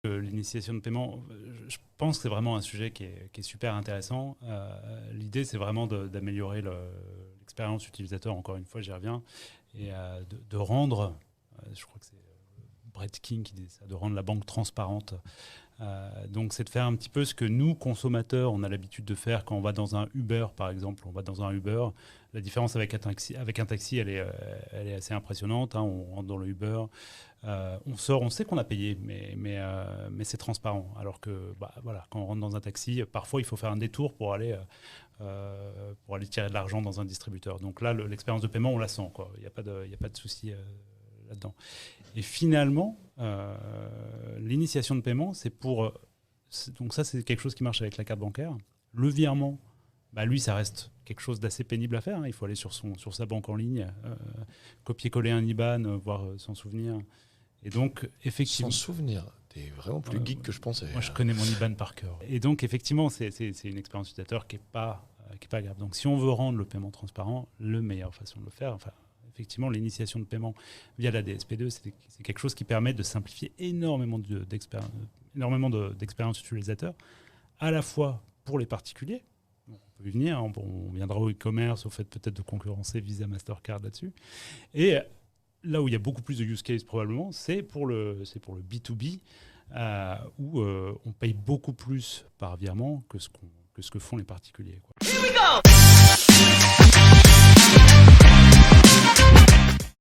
L'initiation de paiement, je pense que c'est vraiment un sujet qui est super intéressant. L'idée, c'est vraiment d'améliorer l'expérience utilisateur, encore une fois, j'y reviens, et de rendre, je crois que c'est Brett King qui dit ça, de rendre la banque transparente. Donc, c'est de faire un petit peu ce que nous, consommateurs, on a l'habitude de faire quand on va dans un Uber, par exemple. On va dans un Uber. La différence avec un taxi elle est assez impressionnante. Hein. On rentre dans le Uber, on sort, on sait qu'on a payé, mais c'est transparent. Alors que voilà, quand on rentre dans un taxi, parfois, il faut faire un détour pour aller tirer de l'argent dans un distributeur. Donc là, l'expérience de paiement, on la sent, quoi. Il n'y a pas de souci là-dedans. Et finalement, l'initiation de paiement, donc ça, c'est quelque chose qui marche avec la carte bancaire. Le virement, lui, ça reste quelque chose d'assez pénible à faire. Hein. Il faut aller sur sa banque en ligne, copier-coller un IBAN, voire s'en souvenir. Et donc, effectivement... Sans souvenir, t'es vraiment plus geek que je pensais. Moi, je connais mon IBAN par cœur. Et donc, effectivement, c'est une expérience utilisateur qui n'est pas agréable. Donc, si on veut rendre le paiement transparent, la meilleure façon de le faire... Effectivement, l'initiation de paiement via la DSP2, c'est quelque chose qui permet de simplifier énormément d'expériences utilisateurs, à la fois pour les particuliers, on peut y venir, on viendra au e-commerce, au fait peut-être de concurrencer Visa, Mastercard là-dessus, et là où il y a beaucoup plus de use case probablement, c'est pour le B2B, où on paye beaucoup plus par virement que ce que font les particuliers, quoi.